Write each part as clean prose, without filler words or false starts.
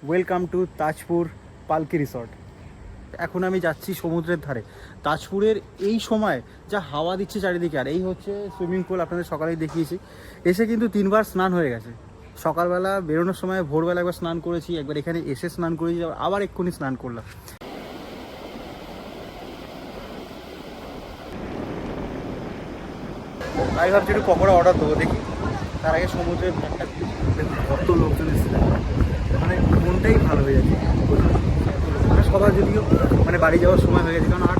Welcome to Tajpur পালকি resort. এখন আমি যাচ্ছি সমুদ্রের ধারে। তাজপুরের এই সময় যা হাওয়া দিচ্ছে চারিদিকে, আর এই হচ্ছে সুইমিং পুল। আপনাদের সকালেই দেখিয়েছি, এসে কিন্তু 3বার স্নান হয়ে গেছে। সকালবেলা বেরোনোর সময় ভোরবেলা একবার স্নান করেছি, একবার এখানে এসে স্নান করেছি, আবার এক্ষুনি স্নান করলাম। আমি ভাবছি একটু পকোড়া অর্ডার দেবো, দেখি। তার আগে সমুদ্রের ধারটা কত লোকজন এসেছে, মানে মনটাই ভালো হয়ে যাচ্ছে। মানে সবার যদিও মানে বাড়ি যাওয়ার সময় হয়ে গেছে, কারণ আর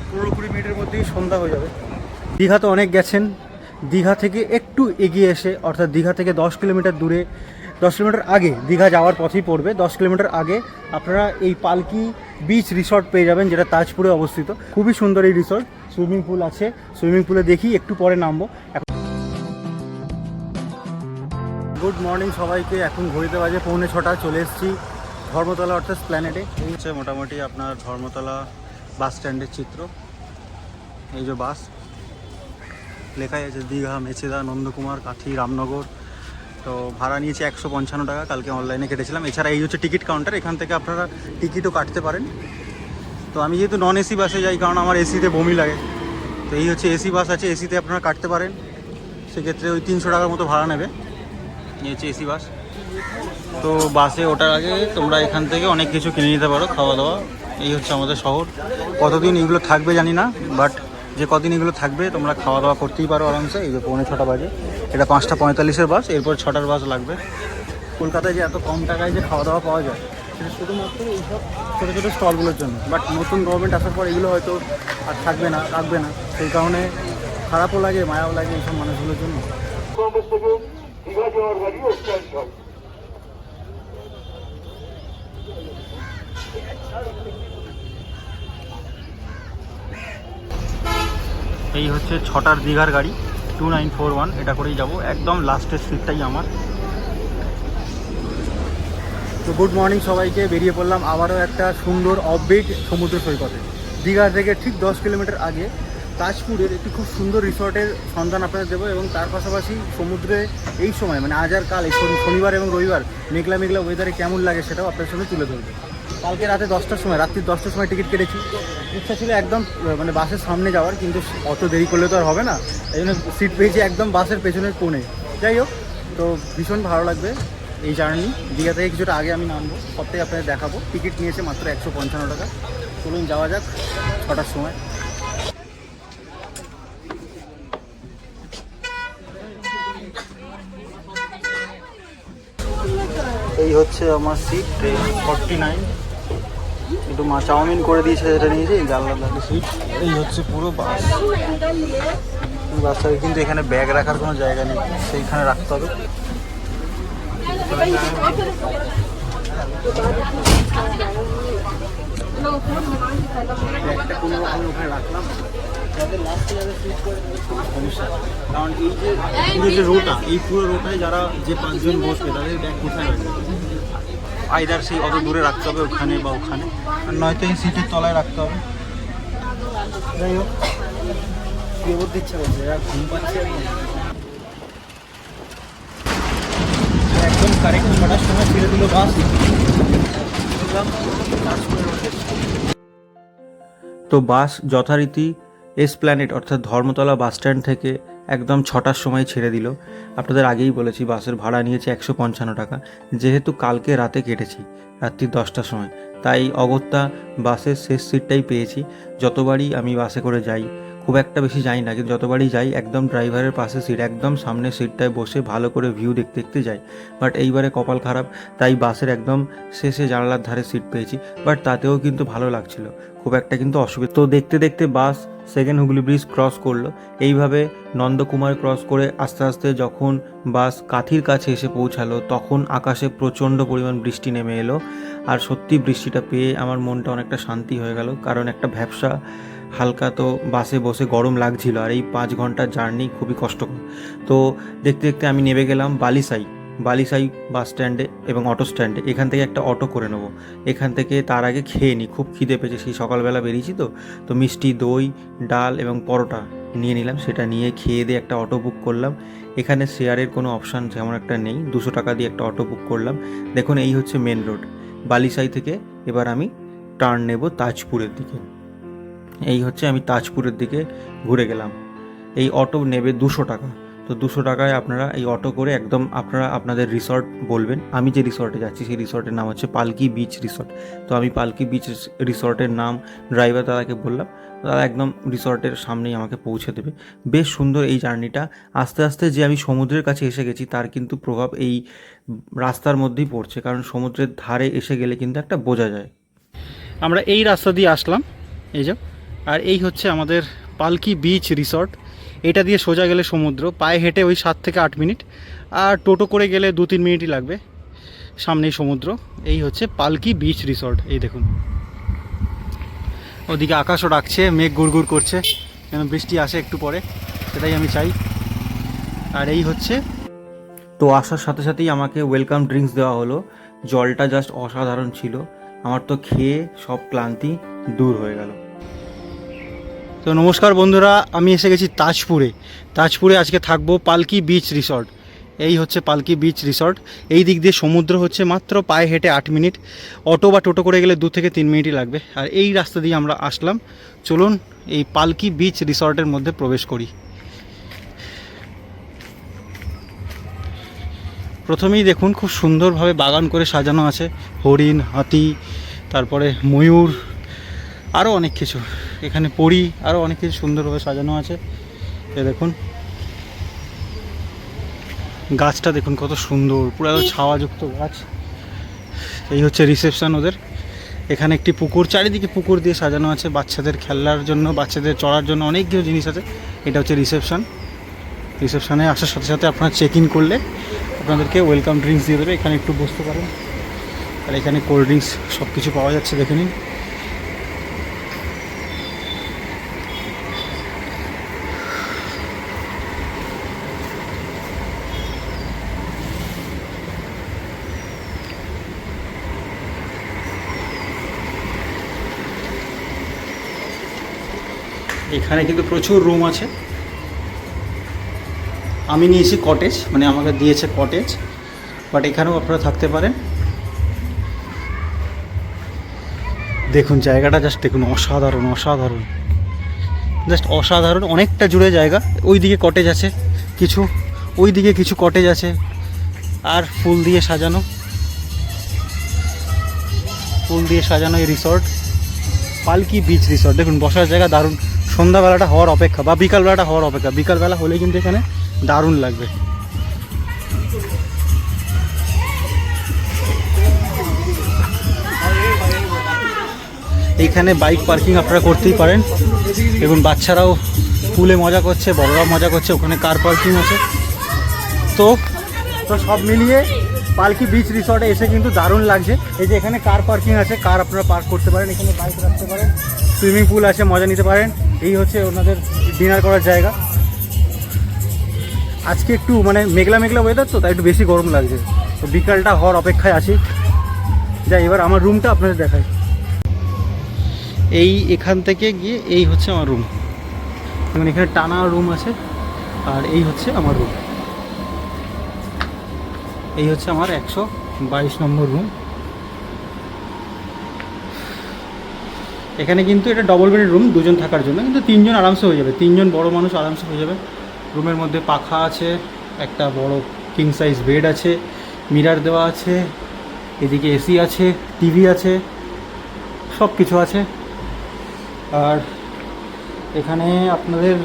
15-20 মিনিটের মধ্যেই সন্ধ্যা হয়ে যাবে। দীঘা তো অনেক গেছেন, দীঘা থেকে একটু এগিয়ে এসে, অর্থাৎ দীঘা থেকে 10 কিলোমিটার দূরে, 10 কিলোমিটার আগে, দীঘা যাওয়ার পথেই পড়বে, 10 কিলোমিটার আগে আপনারা এই পালকি বিচ রিসর্ট পেয়ে যাবেন, যেটা তাজপুরে অবস্থিত। খুবই সুন্দর এই রিসর্ট, সুইমিং পুল আছে। সুইমিং পুলে দেখি একটু পরে নামবো। গুড মর্নিং সবাইকে। এখন ঘড়িতে বাজে 5:45, চলে এসেছি ধর্মতলা অর্থাৎ স্প্ল্যানেডে। এই হচ্ছে মোটামুটি আপনার ধর্মতলা বাস স্ট্যান্ডের চিত্র। এই যে বাস, লেখাই আছে দীঘা, মেচেদা, নন্দকুমার, কাথি, রামনগর। তো ভাড়া নিয়েছে 155 টাকা, কালকে অনলাইনে কেটেছিলাম। এছাড়া এই হচ্ছে টিকিট কাউন্টার, এখান থেকে আপনারা টিকিটও কাটতে পারেন। তো আমি যেহেতু নন এসি বাসে যাই, কারণ আমার এসিতে বমি লাগে, তো এই হচ্ছে এসি বাস আছে, এসিতে আপনারা কাটতে পারেন। সেক্ষেত্রে ওই 300 টাকার মতো ভাড়া নেবে। এই হচ্ছে এসি বাস। তো বাসে ওঠার আগে তোমরা এখান থেকে অনেক কিছু কিনে নিতে পারো, খাওয়া দাওয়া। এই হচ্ছে আমাদের শহর। কতদিন এগুলো থাকবে জানি না, বাট যে কদিন এগুলো থাকবে তোমরা খাওয়া দাওয়া করতেই পারো আরামসে। এই যে 5:45 বাজে, এটা 5:45-এর বাস, এরপর 6টার বাস লাগবে। কলকাতায় যে এত কম টাকায় যে খাওয়া দাওয়া পাওয়া যায়, সেটা শুধুমাত্র এইসব ছোটো ছোটো স্টলগুলোর জন্য। বাট নতুন গভর্নমেন্ট আসার পর এগুলো হয়তো আর থাকবে না, রাখবে না। সেই কারণে খারাপও লাগে, মায়াও লাগে এইসব মানুষগুলোর জন্য। এই হচ্ছে 6টার দীঘার গাড়ি 2941, এটা করেই যাব। একদম লাস্টের সিটটাই আমার। তো গুড মর্নিং সবাইকে। বেরিয়ে পড়লাম আবারও একটা সুন্দর অফবিট সমুদ্র সৈকতে। দীঘা থেকে ঠিক 10 কিলোমিটার আগে তাজপুরের একটি খুব সুন্দর রিসর্টের সন্ধান আপনাদের দেবো, এবং তার পাশাপাশি সমুদ্রে এই সময় মানে আজ আর কাল, এই শনিবার এবং রবিবার মেঘলা মেঘলা ওয়েদারে কেমন লাগে সেটাও আপনার সঙ্গে তুলে ধরবে। কালকে রাতে 10টার সময়, রাত্রি 10টার সময় টিকিট কেটেছি। ইচ্ছা ছিল একদম মানে বাসের সামনে যাওয়ার, কিন্তু অত দেরি করলে তো আর হবে না, এই জন্য সিট পেয়েছি একদম বাসের পেছনের কোণে। যাই হোক, তো ভীষণ ভালো লাগবে এই জার্নি। দীঘা থেকে কিছুটা আগে আমি নামবো, সবটাই আপনাদের দেখাবো। টিকিট নিয়েছে মাত্র 155 টাকা। চলুন যাওয়া যাক 6টার সময়। এই হচ্ছে আমার সিট 49। একটু চাউমিন করে দিয়েছে, যেটা নিয়েছি জানলার সিট। এই হচ্ছে পুরো বাস। বাসটাকে কিন্তু এখানে ব্যাগ রাখার কোনো জায়গা নেই, সেইখানে রাখতে হবে। ব্যাগটা কোনো রকম ওখানে রাখলাম। সমস্যা, কারণ এই যে পুরো যে রোটা, এই পুরো রোটায় যারা যে 5 জন বসবে তাদের ব্যাগ কোথায় রাখবে? আইদার সেই অত দূরে রাখতে হবে, ওখানে বা ওখানে, আর নয়তো এই সিটের তলায় রাখতে হবে। যাই হোক, শুয়ে পড়তে ইচ্ছা করছে, ঘুম পাচ্ছে একদম। কারেক্ট 6টার সময় ছেড়ে দিল বাস। তো বাস যথারীতি এসপ্ল্যানেড অর্থাৎ ধর্মতলা বাস স্ট্যান্ড থেকে একদম 6টার সময় ছেড়ে দিল। আপনাদের আগেই বলেছি বাসের ভাড়া নিয়েছে 155 টাকা। যেহেতু কালকে রাতে কেটেছি রাত্রি 10টার সময়, তাই অগত্যা বাসের শেষ সিটটাই পেয়েছি। যতবারই আমি বাসে করে যাই, খুব একটা বেশি যাই না, কিন্তু যতবারই যাই একদম ড্রাইভারের পাশে সিট, একদম সামনের সিটটায় বসে ভালো করে ভিউ দেখতে দেখতে যাই। বাট এইবারে কপাল খারাপ, তাই বাসের একদম শেষে জানালার ধারে সিট পেয়েছি। বাট তাতেও কিন্তু ভালো লাগছিল, খুব একটা কিন্তু অসুবিধা। তো দেখতে দেখতে বাস সেকেন্ড হুগলি ব্রিজ ক্রস করলো। এইভাবে নন্দকুমার ক্রস করে আস্তে আস্তে যখন বাস কাথির কাছে এসে পৌঁছালো, তখন আকাশে প্রচণ্ড পরিমাণ বৃষ্টি নেমে এলো। আর সত্যি বৃষ্টিটা পেয়ে আমার মনটা অনেকটা শান্তি হয়ে গেল, কারণ একটা ভ্যাপসা হালকা তো বাসে বসে গরম লাগছিল, আর এই 5 ঘন্টার জার্নি খুবই কষ্টকর। তো দেখতে দেখতে আমি নেমে গেলাম বালিসাই বাস স্ট্যান্ডে এবং অটো স্ট্যান্ডে। এখান থেকে একটা অটো করে নেবো। এখান থেকে তার আগে খেয়ে নিই, খুব খিদে পেয়েছে, সেই সকালবেলা বেরিয়েছি তো মিষ্টি, দই, ডাল এবং পরোটা নিয়ে নিলাম। সেটা নিয়ে খেয়ে দিয়ে একটা অটো বুক করলাম। এখানে শেয়ারের কোনো অপশান যেমন একটা নেই, 200 টাকা দিয়ে একটা অটো বুক করলাম। দেখুন এই হচ্ছে মেন রোড। বালিসাই থেকে এবার আমি টার্ন নেব তাজপুরের দিকে। এই হচ্ছে আমি তাজপুরের দিকে ঘুরে গেলাম। এই অটো নেবে 200 টাকা। তো 200 টাকায় আপনারা এই অটো করে একদম আপনারা আপনাদের রিসর্ট বলবেন। আমি যে রিসর্টে যাচ্ছি সেই রিসর্টের নাম হচ্ছে পালকি বিচ রিসর্ট। তো আমি পালকি বিচ রিসর্টের নাম ড্রাইভার দাদাকে বললাম, দাদা একদম রিসর্টের সামনেই আমাকে পৌঁছে দেবে। বেশ সুন্দর এই জার্নিটা। আস্তে আস্তে যে আমি সমুদ্রের কাছে এসে গেছি তার কিন্তু প্রভাব এই রাস্তার মধ্যেই পড়ছে, কারণ সমুদ্রের ধারে এসে গেলে কিন্তু একটা বোঝা যায়। আমরা এই রাস্তা দিয়ে আসলাম, এই যে, আর এই হচ্ছে আমাদের পালকি বিচ রিসর্ট। এটা দিয়ে সোজা গেলে সমুদ্র, পায়ে হেঁটে ওই 7 থেকে 8 মিনিট, আর টোটো করে গেলে 2-3 মিনিটই লাগবে, সামনেই সমুদ্র। এই হচ্ছে পালকি বিচ রিসর্ট। এই দেখুন, ওদিকে আকাশও ডাকছে, মেঘ গুড়গুড় করছে, যেন বৃষ্টি আসে একটু পরে, সেটাই আমি চাই। আর এই হচ্ছে, তো আসার সাথে সাথেই আমাকে ওয়েলকাম ড্রিঙ্কস দেওয়া হলো। জলটা জাস্ট অসাধারণ ছিল। আমার তো খেয়ে সব ক্লান্তি দূর হয়ে গেল। তো নমস্কার বন্ধুরা, আমি এসে গেছি তাজপুরে। তাজপুরে আজকে থাকবো পালকি বিচ রিসর্ট। এই হচ্ছে পালকি বিচ রিসর্ট। এই দিক দিয়ে সমুদ্র হচ্ছে মাত্র পায়ে হেঁটে 8 মিনিট, অটো বা টোটো করে গেলে 2 থেকে 3 মিনিটই লাগবে। আর এই রাস্তা দিয়ে আমরা আসলাম। চলুন এই পালকি বিচ রিসর্টের মধ্যে প্রবেশ করি। প্রথমেই দেখুন, খুব সুন্দরভাবে বাগান করে সাজানো আছে, হরিণ, হাতি, তারপরে ময়ূর, আরও অনেক কিছু, এখানে পরী, আরও অনেক কিছু সুন্দরভাবে সাজানো আছে। এ দেখুন, গাছটা দেখুন কত সুন্দর, পুরো ছাওয়াযুক্ত গাছ। এই হচ্ছে রিসেপশন ওদের। এখানে একটি পুকুর, চারিদিকে পুকুর দিয়ে সাজানো আছে, বাচ্চাদের খেলার জন্য, বাচ্চাদের চড়ার জন্য অনেক কিছু জিনিস আছে। এটা হচ্ছে রিসেপশন। রিসেপশনে আসার সাথে সাথে আপনারা চেক ইন করলে আপনাদেরকে ওয়েলকাম ড্রিঙ্কস দিয়ে দেবে। এখানে একটু বসতে পারেন, আর এখানে কোল্ড ড্রিঙ্কস সব কিছু পাওয়া যাচ্ছে, দেখে নিন। এখানে কিন্তু প্রচুর রুম আছে। আমি নিয়েছি কটেজ, মানে আমাকে দিয়েছে কটেজ, বাট এখানেও আপনারা থাকতে পারেন। দেখুন জায়গাটা জাস্ট দেখুন, অসাধারণ অসাধারণ, জাস্ট অসাধারণ। অনেকটা জুড়ে জায়গা, ওই দিকে কটেজ আছে কিছু, ওই দিকে কিছু কটেজ আছে, আর ফুল দিয়ে সাজানো, ফুল দিয়ে সাজানো এই রিসর্ট, পালকি বিচ রিসর্ট। দেখুন বসার জায়গা দারুণ। সন্ধ্যাবেলাটা হওয়ার অপেক্ষা, বা বিকালবেলাটা হওয়ার অপেক্ষা। বিকালবেলা হলে কিন্তু এখানে দারুণ লাগবে। এইখানে বাইক পার্কিং আপনারা করতেই পারেন। দেখুন বাচ্চারাও পুলে মজা করছে, বড়রাও মজা করছে, ওখানে কার পার্কিং আছে। তো তো সব মিলিয়ে পালকি বিচ রিসর্টে এসে কিন্তু দারুণ লাগছে। এই যে এখানে কার পার্কিং আছে, কার আপনারা পার্ক করতে পারেন, এখানে বাইক রাখতে পারেন, সুইমিং পুল আছে, মজা নিতে পারেন। এই হচ্ছে ওনাদের ডিনার করার জায়গা। আজকে একটু মানে মেঘলা মেঘলা ওয়েদার, তো তাই একটু বেশি গরম লাগছে। তো বিকালটা হওয়ার অপেক্ষায় আছি। যাই, এবার আমার রুমটা আপনাদের দেখাই। এই এখান থেকে গিয়ে এই হচ্ছে আমার রুম। যেমন এখানে টানা রুম আছে, আর এই হচ্ছে আমার রুম। এই হচ্ছে আমার 122 নম্বর রুম। এখানে কিন্তু এটা ডবল বেডের রুম, দুজন থাকার জন্য, কিন্তু 3 জন আরামসে হয়ে যাবে। 3 জন বড় মানুষ আরামসে হয়ে যাবে। রুমের মধ্যে পাখা আছে, একটা বড় কিং সাইজ বেড আছে, মিরার দেওয়া আছে, এদিকে এসি আছে, টিভি আছে, সব কিছু আছে। আর এখানে আপনাদের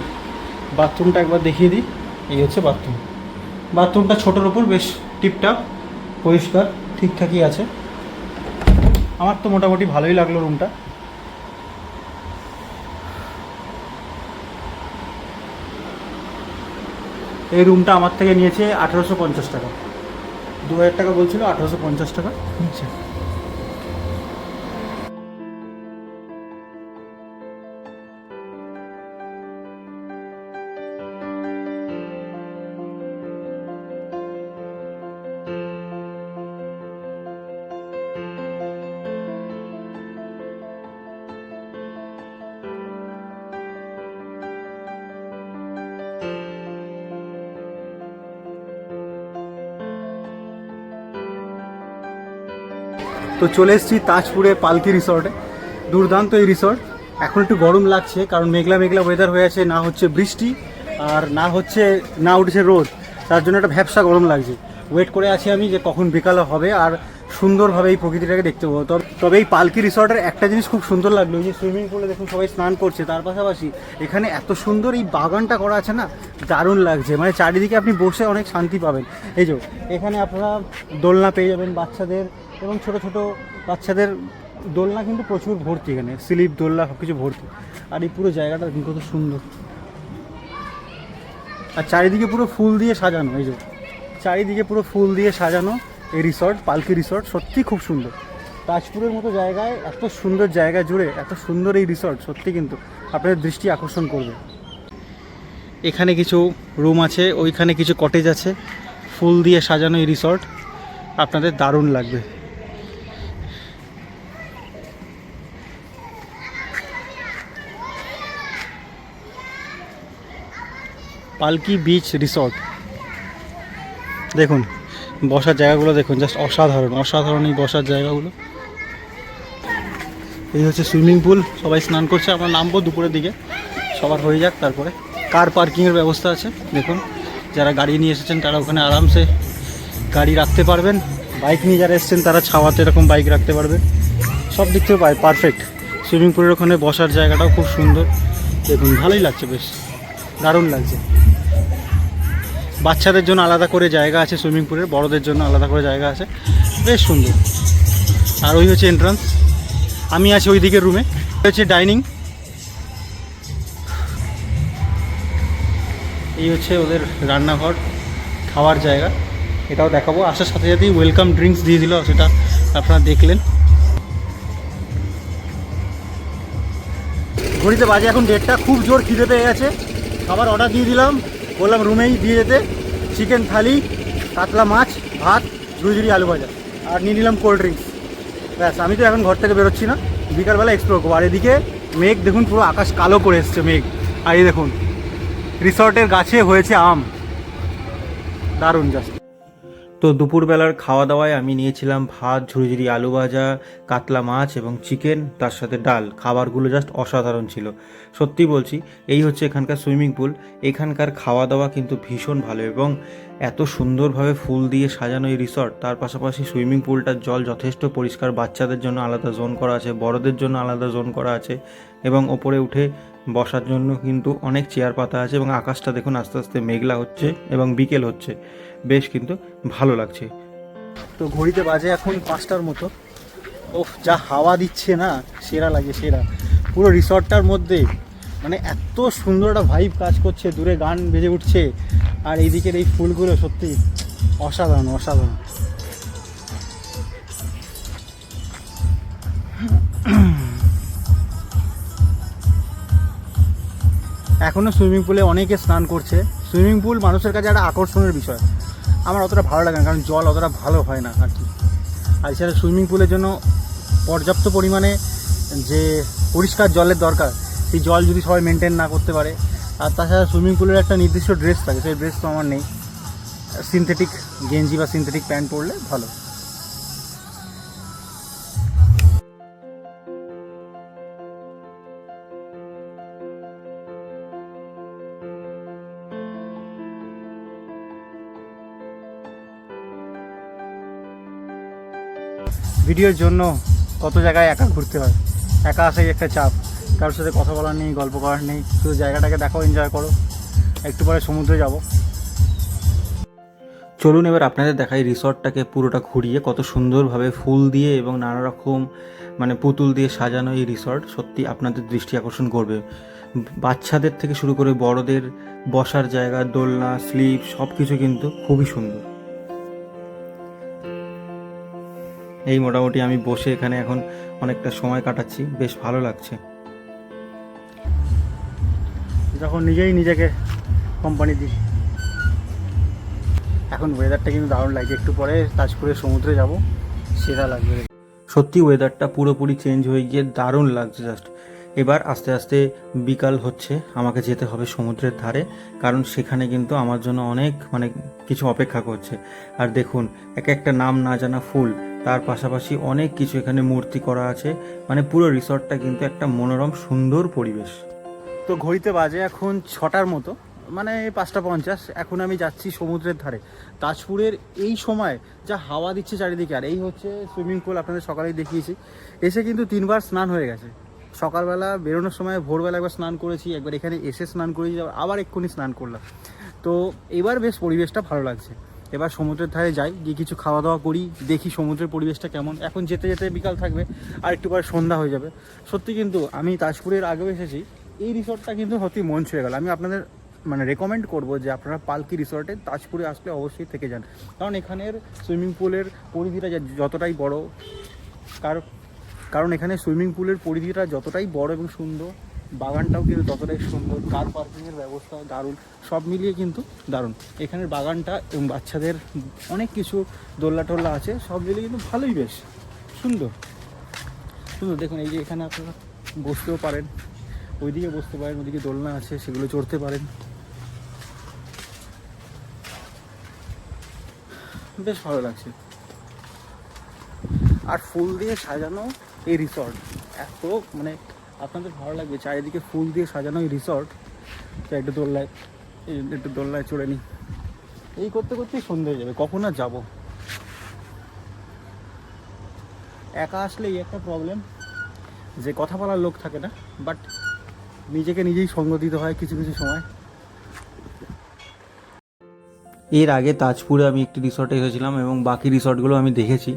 বাথরুমটা একবার দেখিয়ে দিই। এই হচ্ছে বাথরুম। বাথরুমটা ছোটোর ওপর বেশ টিপটাপ, পরিষ্কার, ঠিকঠাকই আছে। আমার তো মোটামুটি ভালোই লাগলো রুমটা। এই রুমটা আমার থেকে নিয়েছে 1850 টাকা। 2000 টাকা বলছিল, 1850 টাকা নিচ্ছে। তো চলে এসেছি তাজপুরে পালকি রিসর্টে। দুর্দান্ত এই রিসর্ট। এখন একটু গরম লাগছে কারণ মেঘলা মেঘলা ওয়েদার হয়ে আছে, না হচ্ছে বৃষ্টি আর না উঠেছে রোদ, তার জন্য একটা ভ্যাপসা গরম লাগছে। ওয়েট করে আছি আমি যে কখন বিকালে হবে আর সুন্দরভাবে এই প্রকৃতিটাকে দেখতে পাবো। তবে এই পালকি রিসর্টের একটা জিনিস খুব সুন্দর লাগলো, এই যে সুইমিং পুলে দেখুন সবাই স্নান করছে, তার পাশাপাশি এখানে এত সুন্দর এই বাগানটা করা আছে না, দারুণ লাগছে। মানে চারিদিকে আপনি বসে অনেক শান্তি পাবেন। এই যে এখানে আপনারা দোলনা পেয়ে যাবেন বাচ্চাদের, এবং ছোট ছোট বাচ্চাদের দোলনা কিন্তু প্রচুর ভর্তি, এখানে স্লিপ দোলনা সব কিছু ভর্তি। আর এই পুরো জায়গাটা কত সুন্দর, আর চারিদিকে পুরো ফুল দিয়ে সাজানো। এই যে চারিদিকে পুরো ফুল দিয়ে সাজানো এই রিসর্ট, পালকি রিসর্ট সত্যি খুব সুন্দর। তাজপুরের মতো জায়গায়, এত সুন্দর জায়গা জুড়ে এত সুন্দর এই রিসর্ট সত্যি কিন্তু আপনাদের দৃষ্টি আকর্ষণ করবে। এখানে কিছু রুম আছে, ওইখানে কিছু কটেজ আছে, ফুল দিয়ে সাজানো এই রিসর্ট আপনাদের দারুণ লাগবে। পালকি বিচ রিসর্ট দেখুন, বসার জায়গাগুলো দেখুন, জাস্ট অসাধারণ অসাধারণ এই বসার জায়গাগুলো। এই হচ্ছে সুইমিং পুল, সবাই স্নান করছে। আমরা নামবো দুপুরের দিকে, সবার হয়ে যাক, তারপরে কার পার্কিংয়ের ব্যবস্থা আছে দেখুন। যারা গাড়ি নিয়ে এসেছেন তারা ওখানে আরামসে গাড়ি রাখতে পারবেন, বাইক নিয়ে যারা এসেছেন তারা ছাওয়াতে এরকম বাইক রাখতে পারবেন, সব দিক থেকে পারফেক্ট। সুইমিং পুলের ওখানে বসার জায়গাটাও খুব সুন্দর দেখুন, ভালোই লাগছে, বেশ দারুণ লাগছে। বাচ্চাদের জন্য আলাদা করে জায়গা আছে সুইমিং পুলের, বড়দের জন্য আলাদা করে জায়গা আছে, বেশ সুন্দর। আর ওই হচ্ছে এন্ট্রান্স, আমি আছি ওই দিকের রুমে। হচ্ছে ডাইনিং, এই হচ্ছে ওদের রান্নাঘর, খাওয়ার জায়গা, এটাও দেখাবো। আসার সাথে সাথেই ওয়েলকাম ড্রিঙ্কস দিয়ে দিল, সেটা আপনারা দেখলেন। ঘড়িতে বাজে এখন 1:30, খুব জোর খিদে পেয়ে গেছে। খাবার অর্ডার দিয়ে দিলাম, বললাম রুমেই দিয়ে যেতে। চিকেন থালি, কাতলা মাছ, ভাত, ঝুড়ি আলু ভাজা, আর নিয়ে নিলাম কোল্ড ড্রিঙ্কস। ব্যাস, আমি তো এখন ঘর থেকে বেরোচ্ছি না, বিকালবেলা এক্সপ্লোর করবো। আর এদিকে মেঘ দেখুন, পুরো আকাশ কালো করে এসছে মেঘ। আর এই দেখুন রিসর্টের গাছে হয়েছে আম, দারুণ জাস্ট। তো দুপুরবেলার খাওয়া দাওয়ায় আমি নিয়েছিলাম ভাত, ঝুড়ি আলু ভাজা, কাতলা মাছ এবং চিকেন, তার সাথে ডাল। খাবারগুলো জাস্ট অসাধারণ ছিল, সত্যি বলছি। এই হচ্ছে এখানকার সুইমিং পুল। এখানকার খাওয়া দাওয়া কিন্তু ভীষণ ভালো, এবং এত সুন্দরভাবে ফুল দিয়ে সাজানো এই রিসর্ট, তার পাশাপাশি সুইমিং পুলটার জল যথেষ্ট পরিষ্কার। বাচ্চাদের জন্য আলাদা জোন করা আছে, বড়দের জন্য আলাদা জোন করা আছে, এবং ওপরে উঠে বসার জন্য কিন্তু অনেক চেয়ার পাতা আছে। এবং আকাশটা দেখুন আস্তে আস্তে মেঘলা হচ্ছে এবং বিকেল হচ্ছে, বেশ কিন্তু ভালো লাগছে। তো ঘড়িতে বাজে এখন 5টার মতো। ওহ, যা হাওয়া দিচ্ছে না, সেরা লাগে সেরা। পুরো রিসর্টটার মধ্যে মানে এত সুন্দর একটা ভাইব কাজ করছে, দূরে গান বেজে উঠছে, আর এইদিকের এই ফুলগুলো সত্যি অসাধারণ অসাধারণ। এখনও সুইমিং পুলে অনেকে স্নান করছে। সুইমিং পুল মানুষের কাছে একটা আকর্ষণের বিষয়। আমার অতটা ভালো লাগে না, কারণ জল অতটা ভালো হয় না আর কি। আর এছাড়া সুইমিং পুলের জন্য পর্যাপ্ত পরিমাণে যে পরিষ্কার জলের দরকার, সেই জল যদি সবাই মেনটেন না করতে পারে। আর তাছাড়া সুইমিং পুলের একটা নির্দিষ্ট ড্রেস থাকে, সেই ড্রেস তো আমার নেই। সিনথেটিক গেঞ্জি বা সিনথেটিক প্যান্ট পরলে ভালো। ভিডিওর জন্য কত জায়গায় একা ঘুরতে হয়, একা আসাই একটা চাপ। কারোর সাথে কথা বলার নেই, গল্প করার নেই, শুধু জায়গাটাকে দেখো, এনজয় করো। একটু পরে সমুদ্রে যাব। চলুন এবার আপনাদের দেখাই রিসর্টটাকে পুরোটা ঘুরিয়ে, কত সুন্দরভাবে ফুল দিয়ে এবং নানা রকম মানে পুতুল দিয়ে সাজানো এই রিসর্ট সত্যি আপনাদের দৃষ্টি আকর্ষণ করবে। বাচ্চাদের থেকে শুরু করে বড়দের বসার জায়গা, দোলনা, স্লিপ, সব কিছু কিন্তু খুবই সুন্দর। এই মোটামুটি আমি বসে এখানে এখন অনেকটা সময় কাটাচ্ছি, বেশ ভালো লাগছে। যখন নিজেই নিজেকে কোম্পানি দিই। এখন ওয়েদারটা কিন্তু দারুণ লাগছে, একটু পরে তাজপুরের সমুদ্রে যাব, সেরা লাগবে। সত্যি ওয়েদারটা পুরোপুরি চেঞ্জ হয়ে গিয়ে দারুণ লাগছে জাস্ট। এবার আস্তে আস্তে বিকাল হচ্ছে, আমাকে যেতে হবে সমুদ্রের ধারে, কারণ সেখানে কিন্তু আমার জন্য অনেক কিছু অপেক্ষা করছে। আর দেখুন, এক একটা নাম না জানা ফুল, তার পাশাপাশি অনেক কিছু এখানে মূর্তি করা আছে, মানে পুরো রিসর্টটা কিন্তু একটা মনোরম সুন্দর পরিবেশ। তো ঘড়িতে বাজে এখন 6টার মতো, মানে 5:50। এখন আমি যাচ্ছি সমুদ্রের ধারে। তাজপুরের এই সময় যা হাওয়া দিচ্ছে চারিদিকে, আর এই হচ্ছে সুইমিং পুল, আপনাদের সকালেই দেখিয়েছি। এসে কিন্তু 3বার স্নান হয়ে গেছে। সকালবেলা বেরোনোর সময় ভোরবেলা একবার স্নান করেছি, একবার এখানে এসে স্নান করেছি, আবার এক্ষুনি স্নান করলাম। তো এবার বেশ পরিবেশটা ভালো লাগছে। এবার সমুদ্রের ধারে যাই, গিয়ে কিছু খাওয়া দাওয়া করি, দেখি সমুদ্রের পরিবেশটা কেমন। এখন যেতে যেতে বিকাল থাকবে, আর একটু পরে সন্ধ্যা হয়ে যাবে। সত্যি কিন্তু আমি তাজপুরের আগেও এসেছি, এই রিসর্টটা কিন্তু সত্যি মন ছুঁয়ে গেল। আমি আপনাদের মানে রেকমেন্ড করব যে আপনারা পালকি রিসর্টে তাজপুরে আসলে অবশ্যই থেকে যান, কারণ এখানের সুইমিং পুলের পরিধিটা যতটাই বড়, কারণ এখানে সুইমিং পুলের পরিধিটা যতটাই বড় এবং সুন্দর, বাগানটাও কিন্তু ততটাই সুন্দর। কার পার্কিংয়ের ব্যবস্থাও দারুণ, সব মিলিয়ে কিন্তু দারুণ। এখানের বাগানটা এবং বাচ্চাদের অনেক কিছু দোলনা টোল্লা আছে, সব মিলিয়ে কিন্তু ভালোই, বেশ সুন্দর সুন্দর। দেখুন এই যে এখানে আপনারা বসতেও পারেন, ওইদিকে বসতে পারেন, ওইদিকে দোলনা আছে, সেগুলো চড়তে পারেন, বেশ ভালো লাগছে। আর ফুল দিয়ে সাজানো এই রিসর্ট, এত মানে আপনাদের ভালো লাগবে। চারিদিকে ফুল দিয়ে সাজানো এই রিসর্ট। তো একটু দোলনায় চড়ে নিই। এই করতে করতেই সন্ধ্যে হয়ে যাবে, কখন আর যাবো। একা আসলে এই একটা প্রবলেম যে কথা বলার লোক থাকে না, বাট নিজেকে নিজেই সঙ্গ দিতে হয় কিছু কিছু সময়। এর আগে তাজপুরে আমি একটি রিসর্টে এসেছিলাম এবং বাকি রিসর্টগুলো আমি দেখেছি।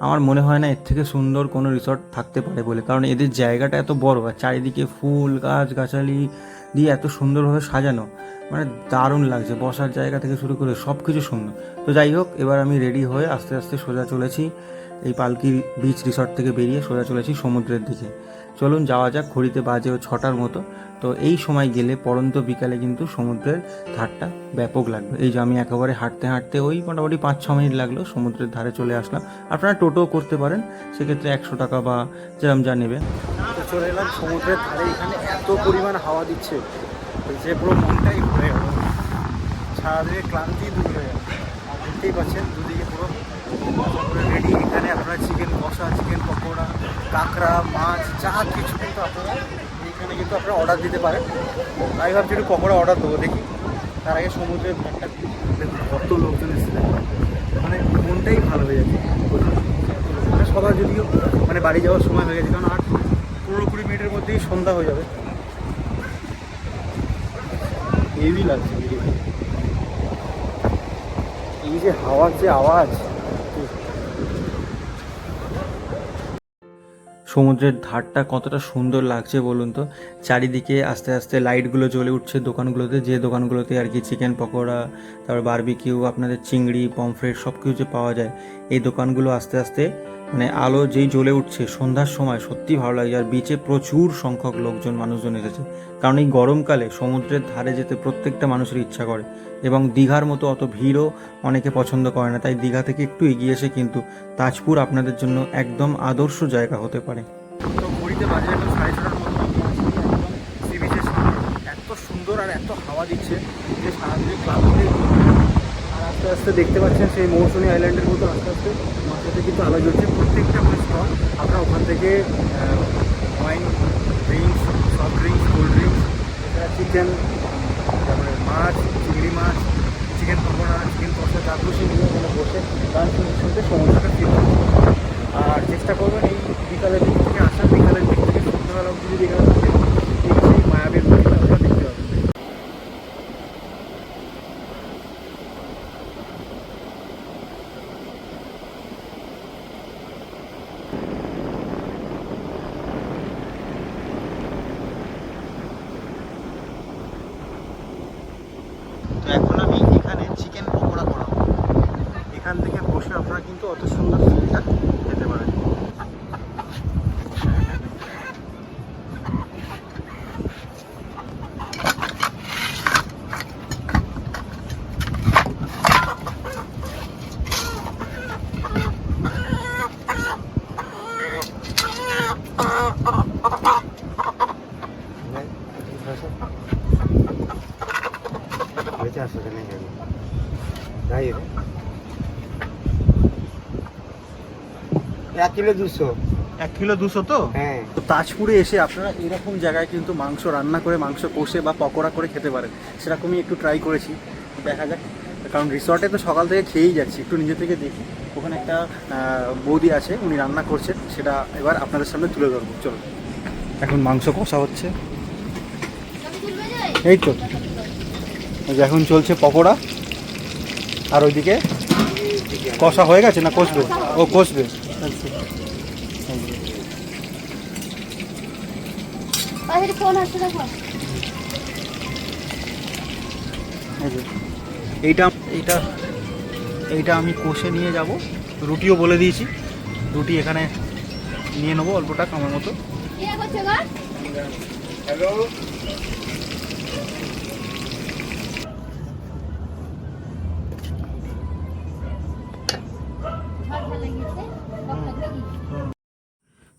আমার মনে হয় না এর থেকে সুন্দর কোনো রিসর্ট থাকতে পারে বলে, কারণ এদের জায়গাটা এত বড় আর চারিদিকে ফুল গাছগাছালি দিয়ে এত সুন্দরভাবে সাজানো, মানে দারুণ লাগছে। বসার জায়গা থেকে শুরু করে সব কিছু সুন্দর। তো যাই হোক, এবার আমি রেডি হয়ে আস্তে আস্তে সোজা চলেছি এই পালকি বিচ রিসর্ট থেকে বেরিয়ে সোজা চলেছি সমুদ্রের দিকে। চলুন যাওয়া যাক। ঘড়িতে বাজে 6টার মতো। তো এই সময় গেলে পড়ন্ত বিকালে কিন্তু সমুদ্রের ধারটা ব্যাপক লাগবে। এই যে আমি একেবারে হাঁটতে হাঁটতে ওই মোটামুটি 5-6 মিনিট লাগলো সমুদ্রের ধারে চলে আসলাম। আপনারা টোটোও করতে পারেন, সেক্ষেত্রে 100 টাকা বা যেরকম যা নেবে। তো চলে এলাম সমুদ্রের ধারে। এখানে এত পরিমাণ হাওয়া দিচ্ছে যে পুরো মনটাই ঘুরে গেল, সারাদিনের ক্লান্তি দূর হয়ে গেল। আর দেখতেই পাচ্ছেন দুদিকে পুরো রেডি। এখানে আপনারা চিকেন কষা, চিকেন পকোড়া, কাঁকড়া, মাছ, যা কিছু কিন্তু আপনারা এইখানে কিন্তু আপনারা অর্ডার দিতে পারেন। আমি ভাবছি একটু পকোড়া অর্ডার দেবো, দেখি। তার আগে সমুদ্রের ধারটা দেখুন কত লোকজন এসেছে, মানে মনটাই ভালো হয়ে যাচ্ছে। মানে সবার যদিও মানে বাড়ি যাওয়ার সময় হয়ে গেছে, কারণ আর 15-20 মিনিটের মধ্যেই সন্ধ্যা হয়ে যাবে। হেভি লাগছে এই যে হাওয়ার যে আওয়াজ। সমুদ্রের ধারটা কতটা সুন্দর লাগছে বলুন তো। চারিদিকে আস্তে আস্তে লাইটগুলো জ্বলে উঠছে দোকানগুলোতে, যে দোকানগুলোতে আর কি চিকেন পকোড়া, তারপর বারবিকিউ, আপনাদের চিংড়ি, পমফ্রেট সব কিছু যে পাওয়া যায়, এই দোকানগুলো আস্তে আস্তে মানে আলো যেই জ্বলে উঠছে সন্ধ্যার সময়, সত্যি ভালো লাগছে। আর বিচে প্রচুর সংখ্যক মানুষজন এসেছে, কারণ এই গরমকালে সমুদ্রের ধারে যেতে প্রত্যেকটা মানুষের ইচ্ছা করে। এবং দীঘার মতো অত ভিড়ও অনেকে পছন্দ করে না, তাই দীঘা থেকে একটু এগিয়ে এসে কিন্তু তাজপুর আপনাদের জন্য একদম আদর্শ জায়গা হতে পারে। তো ঘড়িতে বাজে এখন 6:30টার মতো। আমি আছি একদম সি বিচের সামনে। এত সুন্দর আর এত হাওয়া দিচ্ছে যে সারাদিনে ক্লান্তি। আর আস্তে আস্তে দেখতে পাচ্ছেন সেই মৌসুমী আইল্যান্ডের মতো আস্তে আস্তে মাঝেতে কিন্তু আলো জ্বলছে। প্রত্যেকটা মানে স্টল, আপনারা ওখান থেকে wine, drinks, soft drinks, cold drinks, এছাড়া চিকেন, তারপরে মাছ, চিংড়ি মাছ, চিকেন পকোড়া, চিকেন কষা, যা খুশি নিয়ে ওখানে বসে গান শুনতে শুনতে সমুদ্রটা ফিল করতে। আর চেষ্টা করবেন এই বিকালের দিক থেকে আসা, বিকালের দিক থেকে সন্ধ্যাবেলা অব্দি যদি এখানে থাকে, এই সেই মায়াবীর নদীটা আপনারা দেখতে পাবেন। তো এখন আমি এখানে চিকেন পকোড়া করাবো। এখান থেকে বসে আপনারা কিন্তু অত সুন্দর ফিলটা পেতে পারেন। 1 কিলো 200। 1 কিলো 200 তো? হ্যাঁ। তো তাজপুরে এসে আপনারা এরকম জায়গায় কিন্তু মাংস রান্না করে মাংস কষে বা পকোড়া করে খেতে পারেন। সেরকমই একটু ট্রাই করেছি, দেখা যাক। কারণ রিসর্টে তো সকাল থেকে খেয়েই যাচ্ছি, একটু নিজে থেকে দেখি। ওখানে একটা বৌদি আছে, উনি রান্না করছেন, সেটা এবার আপনাদের সামনে তুলে ধরবো। চলো, এখন মাংস কষা হচ্ছে, এই তো এই যে এখন চলছে পকোড়া, আর ওইদিকে কষা হয়ে গেছে না কষবে? ও কষবে। এইটা এইটা এইটা আমি কষে নিয়ে যাব। রুটিও বলে দিয়েছি, রুটি এখানে নিয়ে নেবো অল্পটা আমার মতো। হ্যালো।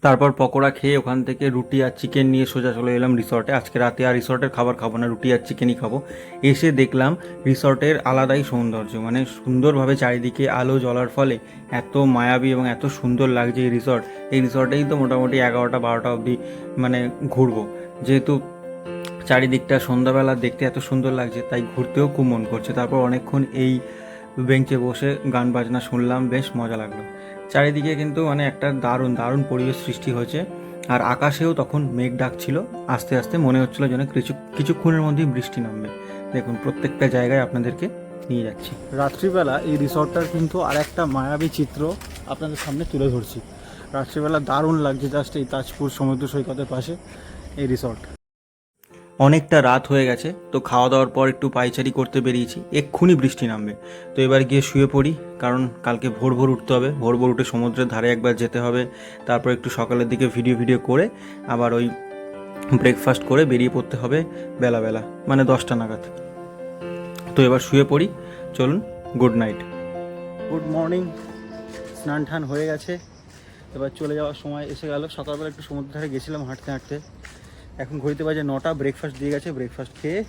তারপর পকোড়া খেয়ে ওখান থেকে রুটি আর চিকেন নিয়ে সোজা চলে এলাম রিসর্টে। আজকে রাতে আর রিসর্টের খাবার খাবো না, রুটি আর চিকেনই খাবো। এসে দেখলাম রিসর্টের আলাদাই সৌন্দর্য, মানে সুন্দরভাবে চারিদিকে আলো জ্বলার ফলে এত মায়াবী এবং এত সুন্দর লাগছে এই রিসর্ট। এই রিসর্টেই তো মোটামুটি 11টা 12টা অবধি মানে ঘুরবো, যেহেতু চারিদিকটা সন্ধ্যাবেলা দেখতে এত সুন্দর লাগছে, তাই ঘুরতেও খুব মন করছে। তারপর অনেকক্ষণ এই বেঞ্চে বসে গান বাজনা শুনলাম, বেশ মজা লাগলো। চারিদিকে কিন্তু মানে একটা দারুণ দারুণ পরিবেশ সৃষ্টি হয়েছে। আর আকাশেও তখন মেঘ ডাকছিল, আস্তে আস্তে মনে হচ্ছিল যেন কিছুক্ষণের মধ্যেই বৃষ্টি নামবে। দেখুন প্রত্যেকটা জায়গায় আপনাদেরকে নিয়ে যাচ্ছি। রাত্রিবেলা এই রিসর্টটার কিন্তু আর একটা মায়াবী চিত্র আপনাদের সামনে তুলে ধরছি। রাত্রিবেলা দারুণ লাগছে, জাস্ট এই তাজপুর সমুদ্র সৈকতের পাশে এই রিসর্ট। অনেকটা রাত হয়ে গেছে, তো খাওয়া দাওয়ার পর একটু পায়চারি করতে বেরিয়েছি, এক্ষুনি বৃষ্টি নামবে। তো এবার গিয়ে শুয়ে পড়ি, কারণ কালকে ভোর ভোর উঠতে হবে। ভোর ভোর উঠে সমুদ্রের ধারে একবার যেতে হবে, তারপর একটু সকালের দিকে ভিডিও করে আবার ওই ব্রেকফাস্ট করে বেরিয়ে পড়তে হবে বেলা, মানে 10টা নাগাদ। তো এবার শুয়ে পড়ি, চলুন, গুড নাইট। Good morning. স্নান টান হয়ে গেছে, এবার চলে যাওয়ার সময় এসে গেল। সকালবেলা একটু সমুদ্র ধারে গেছিলাম হাঁটতে হাঁটতে, এখন ঘড়িতে বাজে 9টা। ব্রেকফাস্ট দিয়ে গেছে, ব্রেকফাস্ট খেয়ে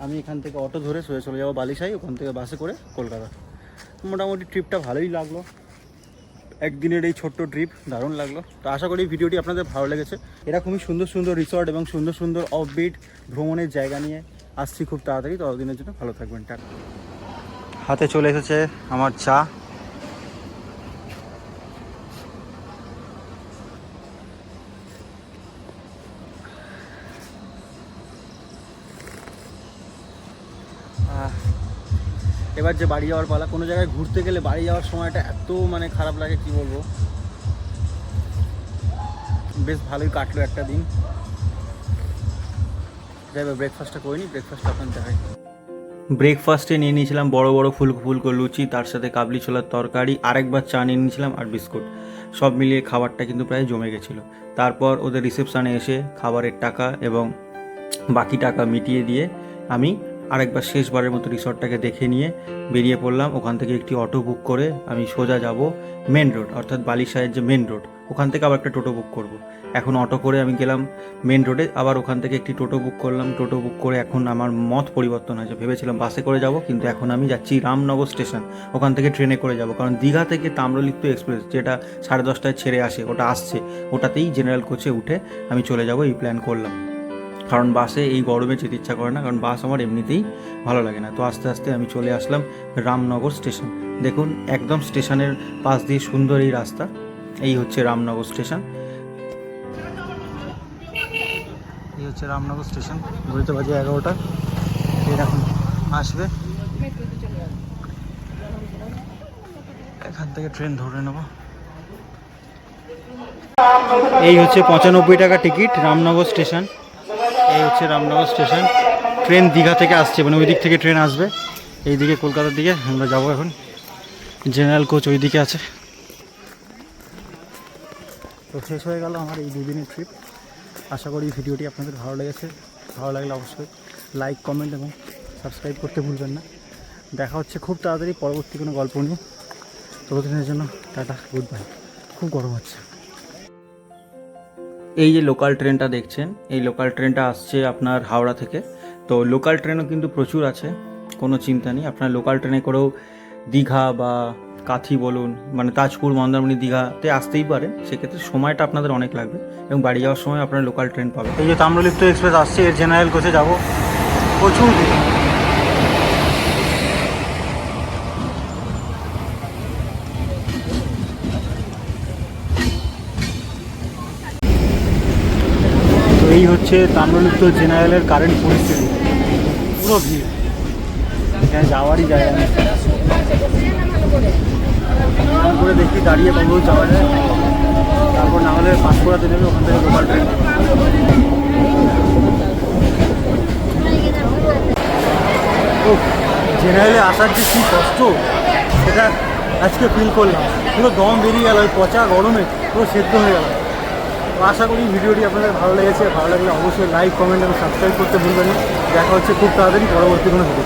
আমি এখান থেকে অটো ধরে চলে যাবো বালিশাই, ওখান থেকে বাসে করে কলকাতা। মোটামুটি ট্রিপটা ভালোই লাগলো, একদিনের এই ছোট্ট ট্রিপ দারুণ লাগলো। তো আশা করি ভিডিওটি আপনাদের ভালো লেগেছে। এরকমই সুন্দর সুন্দর রিসর্ট এবং সুন্দর সুন্দর অফবিট ভ্রমণের জায়গা নিয়ে আসছি খুব তাড়াতাড়ি। ততদিনের জন্য ভালো থাকবেন, টাটা। হাতে চলে এসেছে আমার চা। এবার যে বাড়ি যাওয়ার পালা। কোনো জায়গায় ঘুরতে গেলে বাড়ি যাওয়ার সময়টা এত মানে খারাপ লাগে, কি বলবো। বেশ ভালোই কাটলো একটা দিন। যাই হোক, ব্রেকফাস্টটা করে নিই, ব্রেকফাস্টটা আপনার দেখাই। ব্রেকফাস্টে নিয়ে নিয়েছিলাম বড় বড় ফুলকো ফুলকো লুচি, তার সাথে কাবলি ছোলার তরকারি, আরেকবার চা নিয়ে নিয়েছিলাম আর বিস্কুট। সব মিলিয়ে খাবারটা কিন্তু প্রায় জমে গেছিলো। তারপর ওদের রিসেপশানে এসে খাবারের টাকা এবং বাকি টাকা মিটিয়ে দিয়ে আমি আরেকবার শেষবারের মতো রিসর্টটাকে দেখে নিয়ে বেরিয়ে পড়লাম। ওখান থেকে একটি অটো বুক করে আমি সোজা যাব মেন রোড, অর্থাৎ বালিশাহের যে মেন রোড, ওখান থেকে আবার একটা টোটো বুক করব। এখন অটো করে আমি গেলাম মেন রোডে, আবার ওখান থেকে একটি টোটো বুক করলাম। টোটো বুক করে এখন আমার মত পরিবর্তন হয়েছে, ভেবেছিলাম বাসে করে যাব, কিন্তু এখন আমি যাচ্ছি রামনগর স্টেশন, ওখান থেকে ট্রেনে করে যাব। কারণ দীঘা থেকে তাম্রলিপ্ত এক্সপ্রেস যেটা 10:30টায় ছেড়ে আসে, ওটা আসছে, ওটাতেই জেনারেল কোচে উঠে আমি চলে যাব, এই প্ল্যান করলাম। কারণ বাসে এই গরমে যেতে ইচ্ছা করে না, কারণ বাস আমার এমনিতেই ভালো লাগে না। তো আস্তে আস্তে আমি চলে আসলাম রামনগর স্টেশন। দেখুন একদম স্টেশনের পাশ দিয়ে সুন্দর এই রাস্তা, এই হচ্ছে রামনগর স্টেশন। এই হচ্ছে রামনগর স্টেশন। ঘড়িতে বাজে 11টা, এরকম আসবে। এখান থেকে ট্রেন ধরে নেব। এই হচ্ছে 95 টাকা টিকিট, রামনগর স্টেশন। এই হচ্ছে রামনগর স্টেশন। ট্রেন দীঘা থেকে আসছে, মানে ওই দিক থেকে ট্রেন আসবে এই দিকে কলকাতার দিকে। আমরা যাবো এখন, জেনারেল কোচ ওই দিকে আছে। তো শেষ হয়ে গেল আমার এই 2 দিনের ট্রিপ। আশা করি ভিডিওটি আপনাদের ভালো লেগেছে। ভালো লাগলে অবশ্যই লাইক, কমেন্ট এবং সাবস্ক্রাইব করতে ভুলবেন না। দেখা হচ্ছে খুব তাড়াতাড়ি পরবর্তী কোনো গল্প নিয়ে। ততদিনের জন্য টাটা, গুড বাই। খুব গরম হচ্ছে। এই যে লোকাল ট্রেনটা দেখছেন, এই লোকাল ট্রেনটা আসছে আপনার হাওড়া থেকে। তো লোকাল ট্রেনও কিন্তু প্রচুর আছে, কোনো চিন্তা নেই। আপনার লোকাল ট্রেনে করেও দীঘা বা কাথি বলুন, মানে তাজপুর, মন্দারমণি, দীঘাতে আসতেই পারে, সেক্ষেত্রে সময়টা আপনাদের অনেক লাগবে এবং বাড়ি যাওয়ার সময় আপনারা লোকাল ট্রেন পাবেন। এই যে তাম্রলিপ্ত এক্সপ্রেস আসছে, এর জেনারেল কোচে যাবো, প্রচুর ভিড়। তো এই হচ্ছে তাম্রলিপ্ত জেনারেলের কারেন্ট পরিস্থিতি, পুরো ভিড়, এখানে যাওয়ারই জায়গা নেই। করে দেখি দাঁড়িয়ে কত যাওয়া যায়, তারপর না হলে পাঁশকুড়াতে নেবে, ওখান থেকে লোকাল ট্রেন। ও জেনারেলে আসার যে কী কষ্ট সেটা আজকে ফিল করলাম, পুরো দম বেরিয়ে গেল, ওই পচা গরমে পুরো সেদ্ধ হয়ে গেল। তো আশা করি ভিডিওটি আপনাদের ভালো লেগেছে, ভালো লাগলে অবশ্যই লাইক, কমেন্ট এবং সাবস্ক্রাইব করতে ভুলবেন না। দেখা হচ্ছে খুব তাড়াতাড়ি পরবর্তী কোনো ভিডিও।